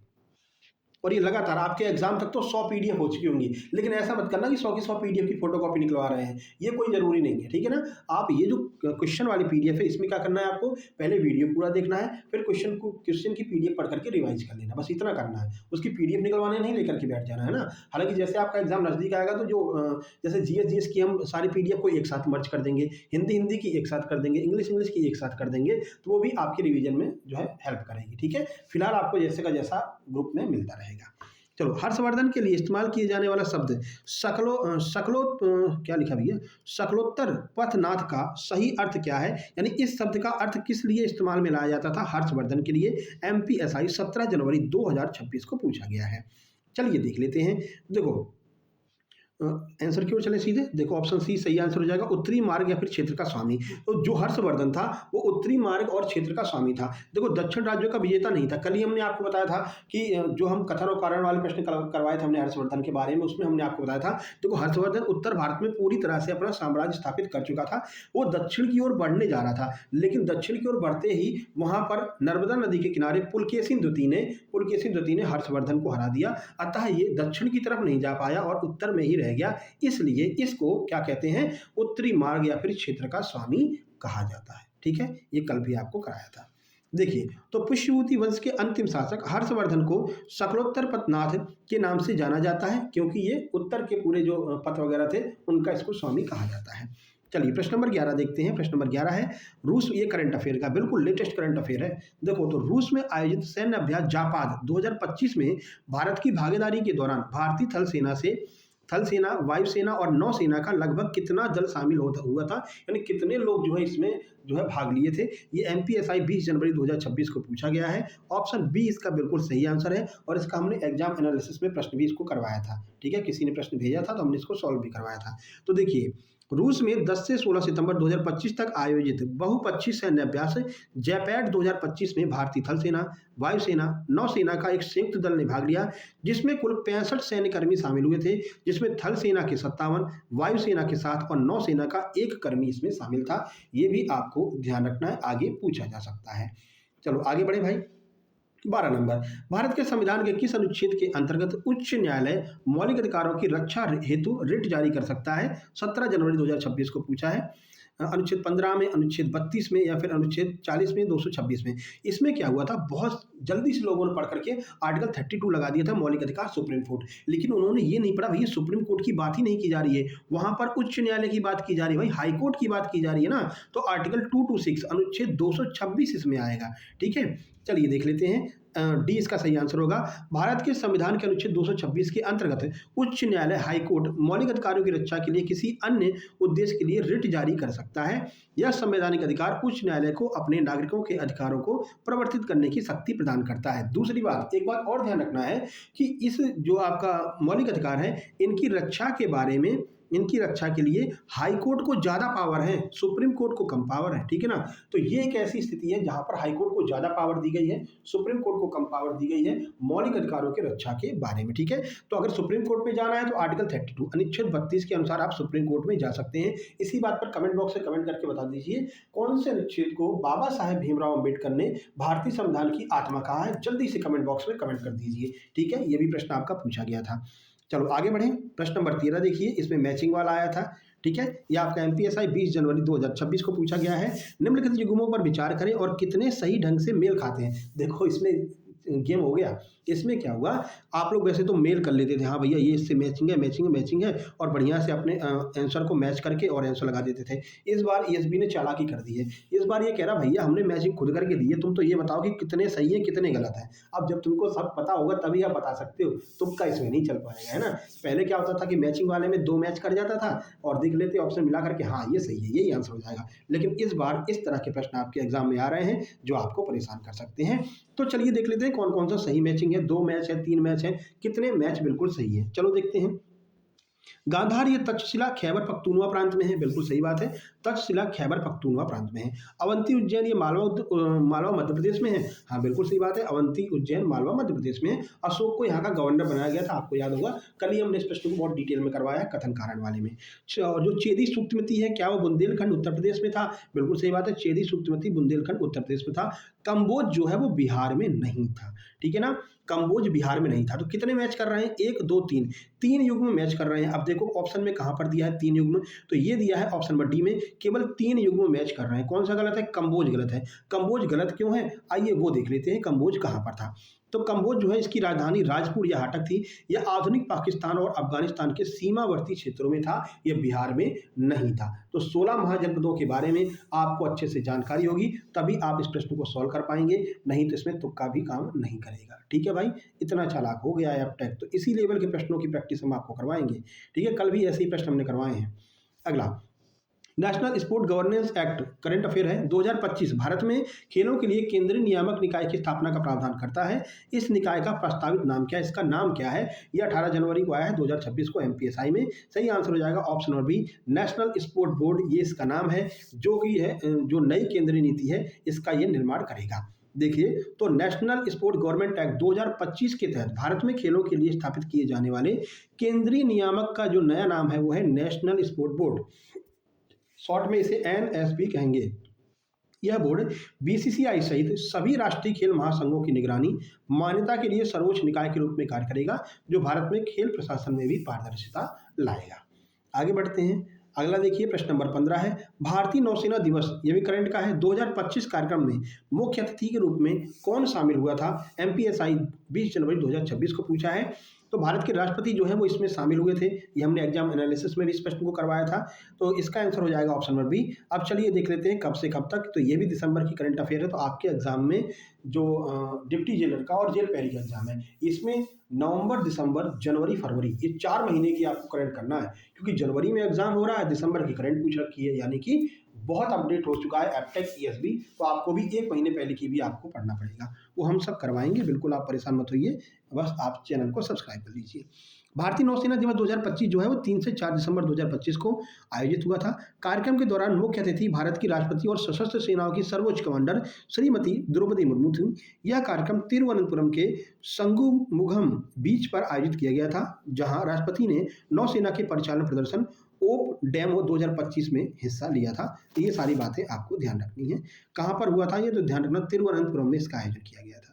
और ये लगातार आपके एग्जाम तक तो 100 PDF हो चुकी होंगी, लेकिन ऐसा मत करना कि 100 की 100 PDF की फोटोकॉपी निकलवा रहे हैं, ये कोई जरूरी नहीं है, ठीक है ना। आप ये जो क्वेश्चन वाली PDF है इसमें क्या करना है, आपको पहले वीडियो पूरा देखना है, फिर क्वेश्चन की PDF पढ़ करके रिवाइज कर लेना, बस इतना करना है। उसकी PDF निकलवाने नहीं लेकर के बैठ जाना है ना। हालांकि जैसे आपका एग्जाम नजदीक आएगा तो जो जैसे GS की हम सारी PDF को एक साथ मर्ज कर देंगे, हिंदी की एक साथ कर देंगे, इंग्लिश की एक साथ कर देंगे, तो वो भी आपके रिवीजन में जो है हेल्प करेगी, ठीक है। फिलहाल आपको जैसे का जैसा ग्रुप में मिलता रहेगा। चलो, हर्षवर्धन के लिए इस्तेमाल किए जाने वाला शब्द क्या लिखा भैया, शकलोत्तर पथनाथ का सही अर्थ क्या है, यानी इस शब्द का अर्थ किस लिए इस्तेमाल में लाया जाता था हर्षवर्धन के लिए। MPSI 17 जनवरी 2026 को पूछा गया है। चलिए देख लेते हैं। देखो आंसर की ओर चले सीधे, देखो ऑप्शन सी सही आंसर हो जाएगा, उत्तरी मार्ग या फिर क्षेत्र का स्वामी। तो जो हर्षवर्धन था वो उत्तरी मार्ग और क्षेत्र का स्वामी था। देखो दक्षिण राज्यों का विजेता नहीं था। कल ही हमने आपको बताया था कि जो हम कथन और कारण वाले प्रश्न करवाए थे हमने हर्षवर्धन के बारे में, उसमें हमने आपको बताया था देखो हर्षवर्धन उत्तर भारत में पूरी तरह से अपना साम्राज्य स्थापित कर चुका था। वो दक्षिण की ओर बढ़ने जा रहा था, लेकिन दक्षिण की ओर बढ़ते ही वहां पर नर्मदा नदी के किनारे पुलकेशिन द्वितीय ने हर्षवर्धन को हरा दिया। अतः ये दक्षिण की तरफ नहीं जा पाया और उत्तर में ही रह गया, इसलिए इसको क्या कहते हैं, उत्तरी मार्ग या फिर क्षेत्र का स्वामी कहा जाता है, ठीक है। ये कल भी आपको कराया था। देखिए, तो पुष्यभूति वंश के अंतिम शासक हर्षवर्धन को शकलोत्तर पथनाथ के नाम से जाना जाता है, क्योंकि ये उत्तर के पूरे जो पथ वगैरह थे उनका इसको स्वामी कहा जाता है। चलिए प्रश्न नंबर 11 देखते हैं। प्रश्न नंबर 11 है रूस, ये करंट अफेयर का बिल्कुल लेटेस्ट करंट अफेयर है। देखो, तो रूस में आयोजित सैन्य अभ्यास जापाद 2025 में भारत की भागीदारी के दौरान भारतीय थल सेना, वायुसेना और नौसेना का लगभग कितना दल शामिल हुआ था, यानी कितने लोग जो है इसमें जो है भाग लिए थे। ये MPSI 20 जनवरी 2026 को पूछा गया है। ऑप्शन बी इसका बिल्कुल सही आंसर है, और इसका हमने एग्जाम एनालिसिस में प्रश्न भी इसको करवाया था, ठीक है। किसी ने प्रश्न भेजा था तो हमने इसको सॉल्व भी करवाया था। तो देखिए, रूस में 10 से 16 सितंबर 2025 तक आयोजित बहुपक्षीय सैन्य अभ्यास जैपैड 2025 में भारतीय थल सेना, वायुसेना, नौसेना का एक संयुक्त दल ने भाग लिया, जिसमें कुल 65 सैन्यकर्मी शामिल हुए थे, जिसमें थल सेना के 57, वायुसेना के 7 और नौसेना का 1 कर्मी इसमें शामिल था। ये भी आपको ध्यान रखना है, आगे पूछा जा सकता है। चलो आगे बढ़े भाई। 12 नंबर, भारत के संविधान के किस अनुच्छेद के अंतर्गत उच्च न्यायालय मौलिक अधिकारों की रक्षा हेतु रिट जारी कर सकता है। 17 जनवरी 2026 को पूछा है। अनुच्छेद 15 में, अनुच्छेद 32 में, या फिर अनुच्छेद 40 में, 226 में। इसमें क्या हुआ था, बहुत जल्दी से लोगों ने पढ़ करके आर्टिकल 32 लगा दिया था, मौलिक अधिकार सुप्रीम कोर्ट, लेकिन उन्होंने ये नहीं पढ़ा भैया सुप्रीम कोर्ट की बात ही नहीं की जा रही है, वहां पर उच्च न्यायालय की बात की जा रही है, भाई हाई कोर्ट की बात की जा रही है ना। तो आर्टिकल 226 अनुच्छेद 226 इसमें आएगा, ठीक है। चलिए देख लेते हैं, डी इसका सही आंसर होगा। भारत के संविधान के अनुच्छेद 226 के अंतर्गत उच्च न्यायालय, हाई कोर्ट मौलिक अधिकारों की रक्षा के लिए किसी अन्य उद्देश्य के लिए रिट जारी कर सकता है। यह संवैधानिक अधिकार उच्च न्यायालय को अपने नागरिकों के अधिकारों को प्रवर्तित करने की शक्ति प्रदान करता है। दूसरी बात, एक बात और ध्यान रखना है कि इस जो आपका मौलिक अधिकार है, इनकी रक्षा के बारे में, इनकी रक्षा के लिए हाई कोर्ट को ज्यादा पावर है, सुप्रीम कोर्ट को कम पावर है, ठीक है ना। तो ये एक ऐसी स्थिति है जहां पर हाई कोर्ट को ज्यादा पावर दी गई है, सुप्रीम कोर्ट को कम पावर दी गई है मौलिक अधिकारों की रक्षा के बारे में, ठीक है। तो अगर सुप्रीम कोर्ट में जाना है तो आर्टिकल 32 अनुच्छेद 32 के अनुसार आप सुप्रीम कोर्ट में जा सकते हैं। इसी बात पर कमेंट बॉक्स में कमेंट करके बता दीजिए कौन से अनुच्छेद को बाबा साहेब भीमराव अम्बेडकर ने भारतीय संविधान की आत्मा कहा है। जल्दी से कमेंट बॉक्स में कमेंट कर दीजिए, ठीक है। ये भी प्रश्न आपका पूछा गया था। चलो आगे बढ़ें। प्रश्न नंबर 13 देखिए, इसमें मैचिंग वाला आया था, ठीक है। ये आपका MPSI 20 जनवरी 2026 को पूछा गया है। निम्नलिखित युग्मों पर विचार करें और कितने सही ढंग से मेल खाते हैं। देखो इसमें गेम हो गया। इसमें क्या हुआ, आप लोग वैसे तो मेल कर लेते थे, हाँ भैया ये इससे मैचिंग है और बढ़िया से अपने आंसर को मैच करके और आंसर लगा देते थे। इस बार ईएसबी ने चालाकी कर दी है। इस बार ये कह रहा भैया हमने मैचिंग खुद करके दी है, तुम तो ये बताओ कि कितने सही है कितने गलत है। अब जब तुमको सब पता होगा तभी आप बता सकते हो, तुक्का इसमें नहीं चल पाएगा, है ना। पहले क्या होता था कि मैचिंग वाले में 2 मैच कर जाता था और देख लेते ऑप्शन मिला करके, हाँ ये सही है, यही आंसर हो जाएगा। लेकिन इस बार इस तरह के प्रश्न आपके एग्जाम में आ रहे हैं जो आपको परेशान कर सकते हैं। तो चलिए देख लेते हैं कौन कौन सा सही मैचिंग है, 2 मैच है, 3 मैच है, कितने मैच बिल्कुल सही है। चलो देखते हैं। गांधार ये तक्षशिला खैबर पख्तूनवा प्रांत में है, बिल्कुल सही बात है, तक्षशिला खैबर पख्तूनवा प्रांत में है। अवंती उज्जैन ये मालवा मध्य प्रदेश में है, हाँ बिल्कुल सही बात है, अवंती उज्जैन मालवा मध्य प्रदेश में है। अशोक को यहाँ का गवर्नर बनाया गया था, आपको याद होगा, कल ही हमने इस प्रश्न को बहुत डिटेल में करवाया कथन कारण वाले में। जो चेदी सूक्तमती है क्या वो बुंदेलखंड उत्तर प्रदेश में था, बिल्कुल सही बात है, चेदी सूक्तमती बुंदेलखंड उत्तर प्रदेश में था। कंबोज जो है वो बिहार में नहीं था, ठीक है ना, कंबोज बिहार में नहीं था। तो कितने मैच कर रहे हैं, 1 2 3, 3 युग्म मैच कर रहे हैं। अब देखो ऑप्शन में कहां पर दिया है 3 युग्म, तो ये दिया है ऑप्शन नंबर डी में, केवल 3 युग्म मैच कर रहे हैं। कौन सा गलत है, कंबोज गलत है। कंबोज गलत क्यों है, आइए वो देख लेते हैं कंबोज कहां पर था। तो कंबोज जो है इसकी राजधानी राजपुर या हाटक थी, यह आधुनिक पाकिस्तान और अफगानिस्तान के सीमावर्ती क्षेत्रों में था, यह बिहार में नहीं था। तो 16 महाजनपदों के बारे में आपको अच्छे से जानकारी होगी तभी आप इस प्रश्न को सॉल्व कर पाएंगे, नहीं तो इसमें तुक्का भी काम नहीं करेगा। ठीक है भाई, इतना चालाक हो गया है अब तक, तो इसी लेवल के प्रश्नों की प्रैक्टिस हम आपको करवाएंगे। ठीक है, कल भी ऐसे ही प्रश्न हमने करवाए हैं। अगला, national sport governance act current affair है 2025 भारत में खेलों के लिए केंद्रीय नियामक निकाय की स्थापना का प्रावधान करता है। इस निकाय का प्रस्तावित नाम क्या है, इसका नाम क्या है। यह 18 जनवरी को आया है 2026 को एमपीएसआई में। सही आंसर हो जाएगा option number B, national sport board, ये इसका नाम है, जो कि है जो नई केंद्रीय नीति है इसका ये निर्माण करेगा। देखिए, तो नेशनल स्पोर्ट गवर्नमेंट एक्ट 2025 के तहत भारत में खेलों के लिए स्थापित किए जाने वाले केंद्रीय नियामक का जो नया नाम है वो है नेशनल स्पोर्ट बोर्ड, शॉर्ट में इसे एनएसबी कहेंगे। यह बोर्ड बीसीसीआई सहित सभी राष्ट्रीय खेल महासंघों की निगरानी मान्यता के लिए सर्वोच्च निकाय के रूप में कार्य करेगा, जो भारत में खेल प्रशासन में भी पारदर्शिता लाएगा। आगे बढ़ते हैं। अगला देखिए, प्रश्न नंबर 15 है, भारतीय नौसेना दिवस, ये भी करंट का है, 2025 कार्यक्रम में मुख्य अतिथि के रूप में कौन शामिल हुआ था। एमपीएसआई 20 जनवरी 2026 को पूछा है। तो भारत के राष्ट्रपति जो है वो इसमें शामिल हुए थे, ये हमने एग्जाम एनालिसिस में भी इस प्रश्न को करवाया था। तो इसका आंसर हो जाएगा ऑप्शन नंबर बी। अब चलिए देख लेते हैं कब से कब तक, तो ये भी दिसंबर की करंट अफेयर है। तो आपके एग्जाम में जो डिप्टी जेलर का और जेल पैरी का एग्जाम है, इसमें नवंबर, दिसंबर, जनवरी, फरवरी, ये 4 महीने की आपको करंट करना है, क्योंकि जनवरी में एग्जाम हो रहा है, दिसंबर की करंट पूछ रखी है, यानी कि बहुत अपडेट हो चुका है एबटेक ईएसबी। तो आपको भी 1 महीने पहले की भी आपको पढ़ना पड़ेगा, वो हम सब करवाएंगे, बिल्कुल आप परेशान मत होइए, बस आप चैनल को सब्सक्राइब कर लीजिए। भारतीय नौसेना दिवस 2025 जो है वो 3 से 4 दिसंबर 2025 को आयोजित हुआ था। कार्यक्रम के दौरान मुख्य अतिथि भारत की राष्ट्रपति और सशस्त्र सेनाओं की सर्वोच्च कमांडर श्रीमती द्रौपदी मुर्मू थी। यह कार्यक्रम तिरुवनंतपुरम के संगुमुघम बीच पर आयोजित किया गया था, जहां राष्ट्रपति ने नौसेना के परिचालन प्रदर्शन ओप डेमो 2025 में हिस्सा लिया था। तो ये सारी बातें आपको ध्यान रखनी है। कहाँ पर हुआ था ये, तो ध्यान रखना तिरुवनंतपुरम में इसका आयोजन किया गया था।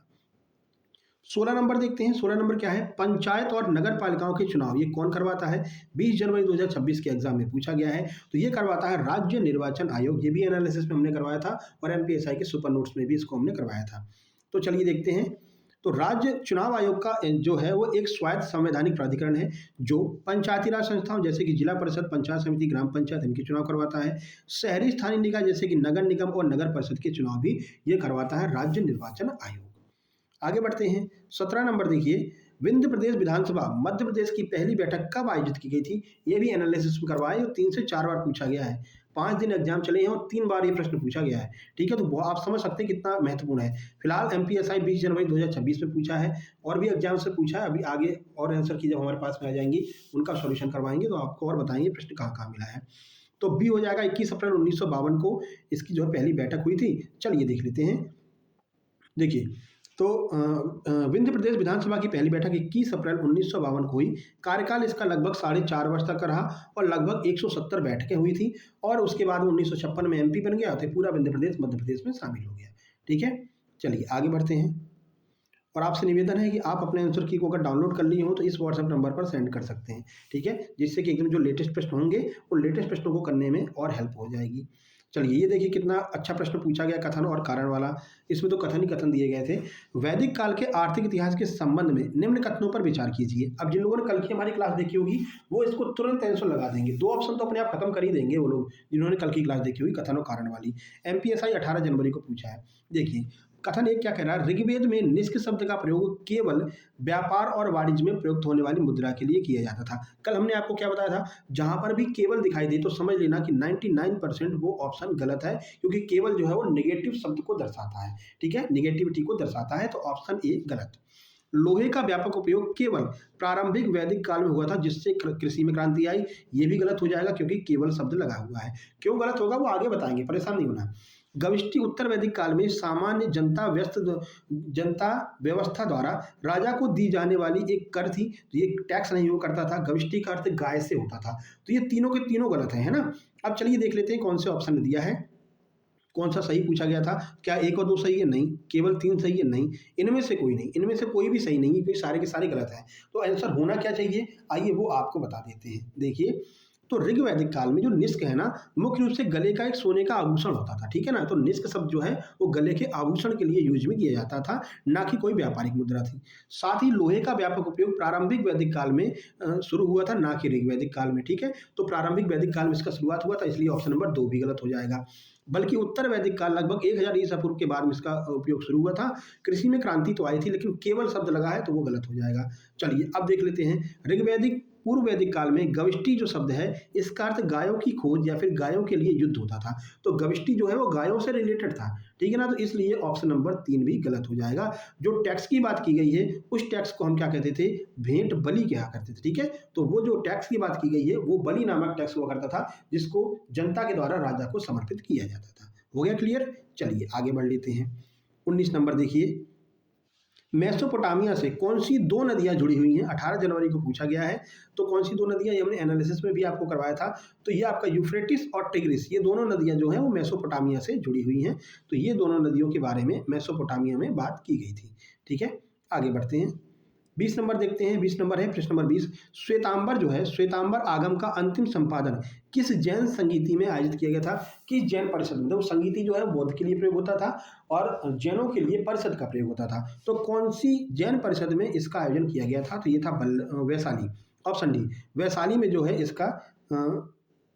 16 नंबर देखते हैं। 16 नंबर क्या है, पंचायत और नगर पालिकाओं के चुनाव ये कौन करवाता है। 20 जनवरी 2026 के एग्जाम में पूछा गया है। तो ये करवाता है राज्य निर्वाचन आयोग, ये भी एनालिसिस में हमने करवाया था और एमपीएसआई के सुपर नोट्स में भी इसको हमने करवाया था। तो चलिए देखते हैं। तो राज्य चुनाव आयोग का जो है वो एक स्वायत्त संवैधानिक प्राधिकरण है, जो पंचायती राज संस्थाओं जैसे कि जिला परिषद, पंचायत समिति, ग्राम पंचायत, इनके चुनाव करवाता है। शहरी स्थानीय निकाय जैसे कि नगर निगम और नगर परिषद के चुनाव भी ये करवाता है राज्य निर्वाचन आयोग। आगे बढ़ते हैं। 17 नंबर देखिए, विंध्य प्रदेश विधानसभा मध्य प्रदेश की पहली बैठक कब आयोजित की गई थी। ये भी एनालिसिस में करवाए और 3 से 4 बार पूछा गया है। 5 दिन एग्जाम चले हैं और 3 बार ये प्रश्न पूछा गया है। ठीक है, तो आप समझ सकते हैं कितना महत्वपूर्ण है। फिलहाल एमपीएसआई 20 जनवरी 2026 में पूछा है और भी एग्जाम से पूछा है। अभी आगे और आंसर की जब हमारे पास में आ जाएंगी उनका सॉल्यूशन करवाएंगे तो आपको और बताएंगे प्रश्न कहाँ कहाँ मिला है। तो बी हो जाएगा 21 अप्रैल 1952 को इसकी जो पहली बैठक हुई थी। चलिए देख लेते हैं। देखिए, तो विंध्य प्रदेश विधानसभा की पहली बैठक 21 अप्रैल 1952 को हुई। कार्यकाल इसका लगभग 4.5 वर्ष तक का रहा और लगभग 170 बैठकें हुई थी और उसके बाद 1956 में एमपी बन गया, तो पूरा विंध्य प्रदेश मध्य प्रदेश में शामिल हो गया। ठीक है, चलिए आगे बढ़ते हैं। और आपसे निवेदन है कि आप अपने आंसर की को अगर डाउनलोड कर लिए हो तो इस व्हाट्सएप नंबर पर सेंड कर सकते हैं। ठीक है, जिससे कि एकदम जो लेटेस्ट प्रश्न होंगे वो लेटेस्ट प्रश्नों को करने में और हेल्प हो जाएगी। चलिए ये देखिए कितना अच्छा प्रश्न पूछा गया, कथन और कारण वाला। इसमें तो कथन ही कथन दिए गए थे। वैदिक काल के आर्थिक इतिहास के संबंध में निम्न कथनों पर विचार कीजिए। अब जिन लोगों ने कल की हमारी क्लास देखी होगी वो इसको तुरंत आंसर लगा देंगे, 2 ऑप्शन तो अपने आप खत्म कर ही देंगे वो लोग जिन्होंने कल की क्लास देखी हुई कथन और कारण वाली। एमपीएसआई 18 जनवरी को पूछा है। देखिए कथन एक क्या कह रहा है, ऋग्वेद में निष्क शब्द का प्रयोग केवल व्यापार और वाणिज्य में प्रयुक्त होने वाली मुद्रा के लिए किया जाता था। कल हमने आपको क्या बताया था, जहां पर भी केवल दिखाई दे तो समझ लेना कि 99% वो ऑप्शन गलत है, क्योंकि केवल जो है वो नेगेटिव शब्द को दर्शाता है। ठीक है, निगेटिविटी को दर्शाता है, तो ऑप्शन ए गलत। लोहे का व्यापक उपयोग केवल प्रारंभिक वैदिक काल में हुआ था जिससे कृषि में क्रांति आई, ये भी गलत हो जाएगा क्योंकि केवल शब्द लगा हुआ है। क्यों गलत होगा वो आगे बताएंगे, परेशान नहीं होना। गविष्टि उत्तर वैदिक काल में सामान्य जनता व्यवस्था द्वारा राजा को दी जाने वाली एक कर थी, तो ये टैक्स नहीं हुआ करता था। गविष्टि का अर्थ गाय से होता था। तो ये तीनों के तीनों गलत है ना। अब चलिए देख लेते हैं कौन से ऑप्शन दिया है, कौन सा सही पूछा गया था। क्या 1 और 2 सही है? नहीं। केवल 3 सही है? नहीं। इनमें से कोई नहीं, इनमें से कोई भी सही नहीं है, क्योंकि सारे के सारे गलत हैं। तो आंसर होना क्या चाहिए, आइए वो आपको बता देते हैं। देखिए तो ऋग्वैदिक काल में जो निष्क है ना, मुख्य रूप से गले का एक सोने का आभूषण होता था। ठीक है ना, तो निष्क शब्द जो है वो गले के आभूषण के लिए यूज में किया जाता था, ना कि कोई व्यापारिक मुद्रा थी। साथ ही लोहे का व्यापक उपयोग प्रारंभिक वैदिक काल में शुरू हुआ था, ना कि ऋग्वैदिक काल में। ठीक है, तो प्रारंभिक वैदिक काल में इसका शुरुआत हुआ था, इसलिए ऑप्शन नंबर 2 भी गलत हो जाएगा। बल्कि उत्तर वैदिक काल लगभग 1000 ईसा पूर्व के बाद में इसका उपयोग शुरू हुआ था। कृषि में क्रांति तो आई थी, लेकिन केवल शब्द लगा है तो वो गलत हो जाएगा। चलिए अब देख लेते हैं, ऋग्वैदिक पूर्व वैदिक काल में गविष्टि जो शब्द है इसका अर्थ गायों की खोज या फिर गायों के लिए युद्ध होता था। तो गविष्टि जो है वो गायों से रिलेटेड था। ठीक है ना, तो इसलिए ऑप्शन नंबर 3 भी गलत हो जाएगा। जो टैक्स की बात की गई है उस टैक्स को हम क्या कहते थे, भेंट बलि कहा करते थे। ठीक है, तो वो जो टैक्स की बात की गई है वो बलि नामक टैक्स हुआ करता था, जिसको जनता के द्वारा राजा को समर्पित किया जाता था। हो गया क्लियर। चलिए आगे बढ़ लेते हैं। 19 नंबर देखिए, मेसोपोटामिया से कौन सी 2 नदियां जुड़ी हुई हैं? 18 जनवरी को पूछा गया है। तो कौन सी 2 नदियां, ये हमने एनालिसिस में भी आपको करवाया था। तो ये आपका यूफ्रेटिस और टिग्रिस, ये दोनों नदियां जो हैं वो मेसोपोटामिया से जुड़ी हुई हैं। तो ये दोनों नदियों के बारे में मेसोपोटामिया में बात की गई थी। ठीक है, आगे बढ़ते हैं। 20 नंबर देखते हैं। 20 नंबर है प्रश्न नंबर 20। श्वेतांबर जो है, श्वेतांबर आगम का अंतिम संपादन किस जैन संगीति में आयोजित किया गया था? किस जैन परिषद में? तो संगीति जो है बौद्ध के लिए प्रयोग होता था और जैनों के लिए परिषद का प्रयोग होता था। तो कौन सी जैन परिषद में इसका आयोजन किया गया था? तो ये था वैशाली। ऑप्शन डी, वैशाली में जो है इसका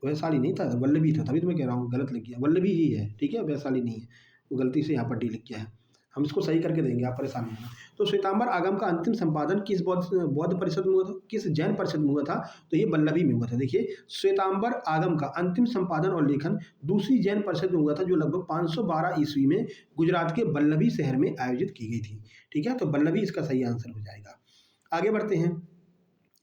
वैशाली नहीं था, वल्लभी था, तभी तो मैं कह रहा हूँ गलत लिख गया, वल्लभी ही है। ठीक है, वैशाली नहीं है, वो गलती से यहाँ पर डी लिख गया है। हम इसको सही करके देंगे, आप परेशान नहीं होना। तो श्वेतांबर आगम का अंतिम संपादन किस बौद्ध परिषद में हुआ था, किस जैन परिषद में हुआ था? तो ये वल्लभी में हुआ था। देखिए श्वेतांबर आगम का अंतिम संपादन और लेखन दूसरी जैन परिषद में हुआ था, जो लगभग 512 ईस्वी में गुजरात के वल्लभी शहर में आयोजित की गई थी। ठीक है, तो वल्लभी इसका सही आंसर हो जाएगा। आगे बढ़ते हैं।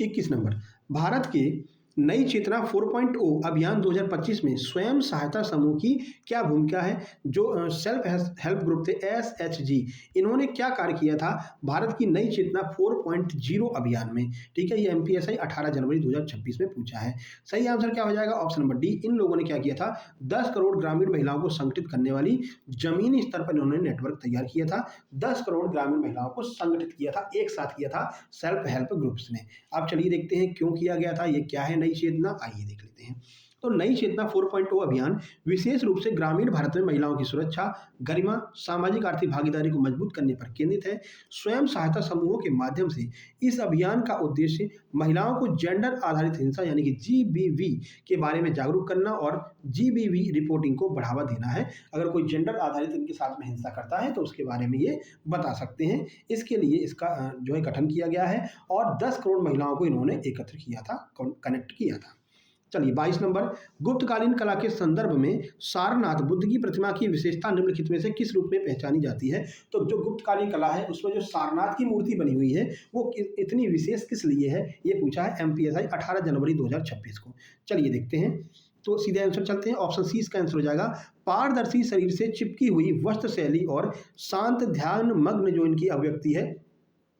21 नंबर, भारत के नई चेतना 4.0 अभियान 2025 में स्वयं सहायता समूह की क्या भूमिका है? जो सेल्फ हेल्प ग्रुप थे SHG, इन्होंने क्या कार्य किया था भारत की नई चेतना 4.0 अभियान में? ठीक है, ये MPSI 18 जनवरी 2026 में पूछा है। सही आंसर क्या हो जाएगा? Option number D. इन लोगों ने क्या किया था, 10 करोड़ ग्रामीण महिलाओं को संगठित करने वाली जमीनी स्तर पर इन्होंने नेटवर्क तैयार किया था। 10 करोड़ ग्रामीण महिलाओं को संगठित किया था, एक साथ किया था सेल्फ हेल्प ग्रुप्स ने। अब चलिए देखते हैं क्यों किया गया था, ये क्या है नई चेतना, आइए देख लेते हैं। तो नई चेतना 4.0 अभियान विशेष रूप से ग्रामीण भारत में महिलाओं की सुरक्षा, गरिमा, सामाजिक आर्थिक भागीदारी को मजबूत करने पर केंद्रित है। स्वयं सहायता समूहों के माध्यम से इस अभियान का उद्देश्य महिलाओं को जेंडर आधारित हिंसा यानी कि GBV के बारे में जागरूक करना और GBV रिपोर्टिंग को बढ़ावा देना है। अगर कोई जेंडर आधारित इनके साथ में हिंसा करता है तो उसके बारे में ये बता सकते हैं। इसके लिए इसका जो है गठन किया गया है और 10 करोड़ महिलाओं को इन्होंने एकत्र किया था, कनेक्ट किया था। चलिए 22 नंबर, गुप्तकालीन कला के संदर्भ में सारनाथ बुद्ध की प्रतिमा की विशेषता निम्नलिखित में से किस रूप में पहचानी जाती है? तो जो गुप्तकालीन कला है उसमें जो सारनाथ की मूर्ति बनी हुई है वो इतनी विशेष किस लिए है, ये पूछा है MPSI 18 जनवरी 2026 को। चलिए देखते हैं, तो सीधे आंसर चलते हैं। ऑप्शन सी इसका आंसर हो जाएगा, पारदर्शी शरीर से चिपकी हुई वस्त्र शैली और शांत ध्यान मग्न जो इनकी अभिव्यक्ति है,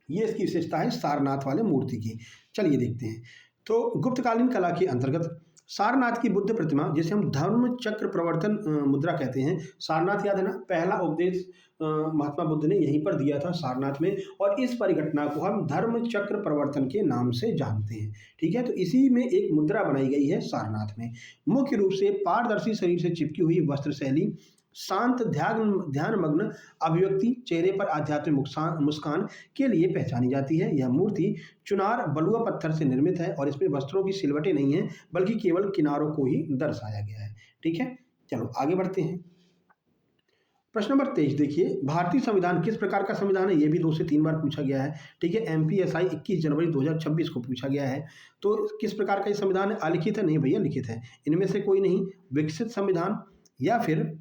ये इसकी विशेषता है सारनाथ वाले मूर्ति की। चलिए देखते हैं। तो गुप्तकालीन कला के अंतर्गत सारनाथ की बुद्ध प्रतिमा, जिसे हम धर्म चक्र प्रवर्तन मुद्रा कहते हैं। सारनाथ याद है ना, पहला उपदेश महात्मा बुद्ध ने यहीं पर दिया था सारनाथ में, और इस परिघटना को हम धर्म चक्र प्रवर्तन के नाम से जानते हैं। ठीक है, तो इसी में एक मुद्रा बनाई गई है सारनाथ में। मुख्य रूप से पारदर्शी शरीर से चिपकी हुई वस्त्र शैली, शांत ध्यान मग्न अभिव्यक्ति, चेहरे पर आध्यात्मिक मुस्कान के लिए पहचानी जाती है। यह मूर्ति चुनार बलुआ पत्थर से निर्मित है और इसमें वस्त्रों की सिलवटें नहीं है, बल्कि केवल किनारों को ही दर्शाया गया है। ठीक है, चलो आगे बढ़ते हैं। प्रश्न नंबर 23 देखिए, भारतीय संविधान किस प्रकार का संविधान है? ये भी 2 से 3 बार पूछा गया है। ठीक है, एमपीएसआई 21 जनवरी 2026 को पूछा गया है। तो किस प्रकार का ये संविधान है? अलिखित है? नहीं भैया, लिखित है। इनमें से कोई नहीं, विकसित संविधान या फिर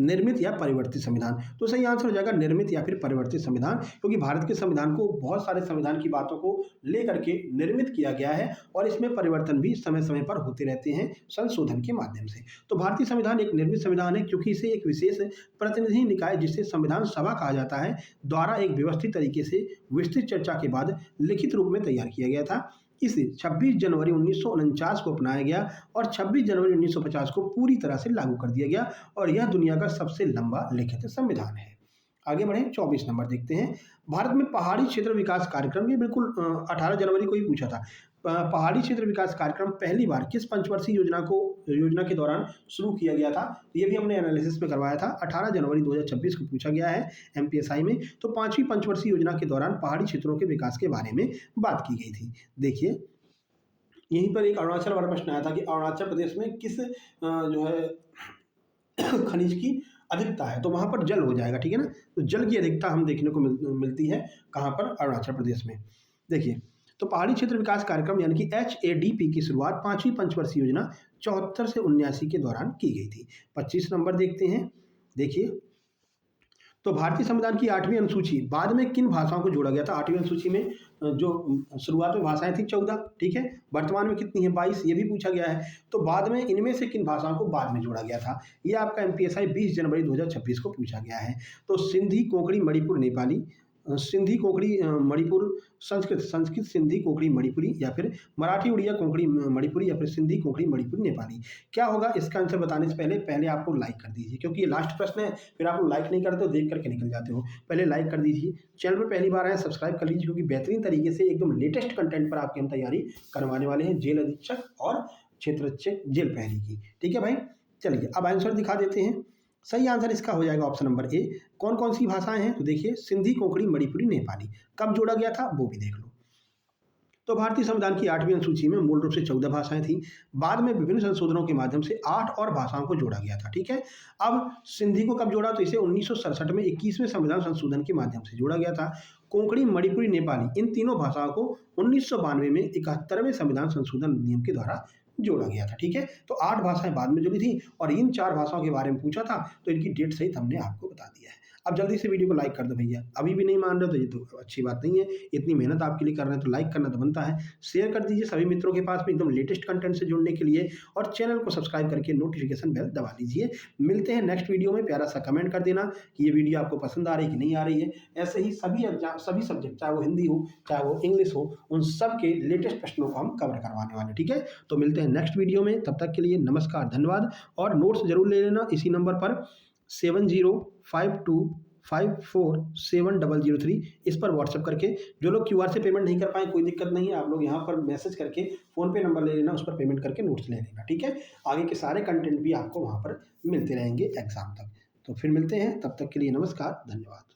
निर्मित या परिवर्तित संविधान। तो सही आंसर हो जाएगा निर्मित या फिर परिवर्तित संविधान, क्योंकि भारत के संविधान को बहुत सारे संविधान की बातों को लेकर के निर्मित किया गया है और इसमें परिवर्तन भी समय समय पर होते रहते हैं संशोधन के माध्यम से। तो भारतीय संविधान एक निर्मित संविधान है, क्योंकि इसे एक विशेष प्रतिनिधि निकाय, जिसे संविधान सभा कहा जाता है, द्वारा एक व्यवस्थित तरीके से विस्तृत चर्चा के बाद लिखित रूप में तैयार किया गया था। इसे 26 जनवरी 1949 को अपनाया गया और 26 जनवरी 1950 को पूरी तरह से लागू कर दिया गया, और यह दुनिया का सबसे लंबा लिखित संविधान है। आगे बढ़े, 24 नंबर देखते हैं। भारत में पहाड़ी क्षेत्र विकास कार्यक्रम, ये बिल्कुल 18 जनवरी को ही पूछा था। पहाड़ी क्षेत्र विकास कार्यक्रम पहली बार किस पंचवर्षीय योजना के दौरान शुरू किया गया था? तो ये भी हमने एनालिसिस में करवाया था। 18 जनवरी 2026 को पूछा गया है एमपीएसआई में। तो 5वीं पंचवर्षीय योजना के दौरान पहाड़ी क्षेत्रों के विकास के बारे में बात की गई थी। देखिए, यहीं पर एक अरुणाचल वाला प्रश्न आया था कि अरुणाचल प्रदेश में किस जो है खनिज की अधिकता है, तो वहां पर जल हो जाएगा। ठीक है ना, तो जल की अधिकता हम देखने को मिलती है कहां पर? अरुणाचल प्रदेश में। देखिए, तो पहाड़ी क्षेत्र विकास कार्यक्रम यानी कि HADP की शुरुआत 5वीं पंचवर्षीय योजना 74 से 79 के दौरान की गई थी। 25 नंबर देखते हैं। देखिए, तो भारतीय संविधान की 8वीं अनुसूची बाद में किन भाषाओं को जोड़ा गया था? 8वीं अनुसूची में जो शुरुआत में भाषाएं थी 14, ठीक है, वर्तमान में कितनी है? 22, ये भी पूछा गया है। तो बाद में इनमें से किन भाषाओं को बाद में जोड़ा गया था? ये आपका एमपीएसआई 20 जनवरी 2026 को पूछा गया है। तो सिंधी, कोंकणी, मणिपुर, नेपाली, सिंधी, कोंकणी, मणिपुर, संस्कृत, सिंधी, कोंकणी, मणिपुरी, या फिर मराठी, उड़िया, कोंकणी, मणिपुरी, या फिर सिंधी, कोंकणी, मणिपुरी, नेपाली। क्या होगा? इसका आंसर बताने से पहले आप लोग लाइक कर दीजिए, क्योंकि ये लास्ट प्रश्न है, फिर आप लोग लाइक नहीं करते हो, देख करके निकल जाते हो। पहले लाइक कर दीजिए, चैनल पर पहली बार आए सब्सक्राइब कर लीजिए, क्योंकि बेहतरीन तरीके से एकदम लेटेस्ट कंटेंट पर आपकी हम तैयारी करवाने वाले हैं जेल अधीक्षक और क्षेत्राध्यक्ष जेल प्रहरी की। ठीक है भाई, चलिए अब आंसर दिखा देते हैं। सही आंसर इसका हो जाएगा ऑप्शन नंबर ए। कौन कौन सी भाषाएं हैं? तो देखिए, सिंधी, कोंकणी, मणिपुरी, नेपाली। कब जोड़ा गया था वो भी देख लो। तो भारतीय संविधान की 8वीं अनुसूची में मूल रूप से 14 भाषाएं थी। बाद में विभिन्न संशोधनों के माध्यम से 8 और भाषाओं को जोड़ा गया था। ठीक है, अब सिंधी को कब जोड़ा? तो इसे 1967 में 21वें संविधान संशोधन के माध्यम से जोड़ा गया था। कोंकणी, मणिपुरी, नेपाली, इन तीनों भाषाओं को 1992 में 71वें संविधान संशोधन अधिनियम के द्वारा जोड़ा गया था। ठीक है, तो 8 भाषाएं बाद में जुड़ी थी और इन 4 भाषाओं के बारे में पूछा था, तो इनकी डेट सहित हमने आपको बता दिया है। अब जल्दी से वीडियो को लाइक कर दो भैया, अभी भी नहीं मान रहे तो ये तो अच्छी बात नहीं है। इतनी मेहनत आपके लिए कर रहे हैं तो लाइक करना तो बनता है। शेयर कर दीजिए सभी मित्रों के पास में एकदम लेटेस्ट कंटेंट से जुड़ने के लिए, और चैनल को सब्सक्राइब करके नोटिफिकेशन बेल दबा दीजिए। मिलते हैं नेक्स्ट वीडियो में। प्यारा सा कमेंट कर देना कि ये वीडियो आपको पसंद आ रही है कि नहीं आ रही है। ऐसे ही सभी सब्जेक्ट, चाहे वो हिंदी हो चाहे वो इंग्लिश हो, उन सब के लेटेस्ट प्रश्नों को हम कवर करवाने वाले। ठीक है, तो मिलते हैं नेक्स्ट वीडियो में। तब तक के लिए नमस्कार, धन्यवाद। और नोट्स जरूर ले लेना इसी नंबर पर 7052547003 इस पर व्हाट्सएप करके। जो लोग क्यूआर से पेमेंट नहीं कर पाए, कोई दिक्कत नहीं है, आप लोग यहाँ पर मैसेज करके फोन पे नंबर ले लेना, उस पर पेमेंट करके नोट्स ले लेना। ठीक है, आगे के सारे कंटेंट भी आपको वहाँ पर मिलते रहेंगे एग्जाम तक। तो फिर मिलते हैं, तब तक के लिए नमस्कार, धन्यवाद।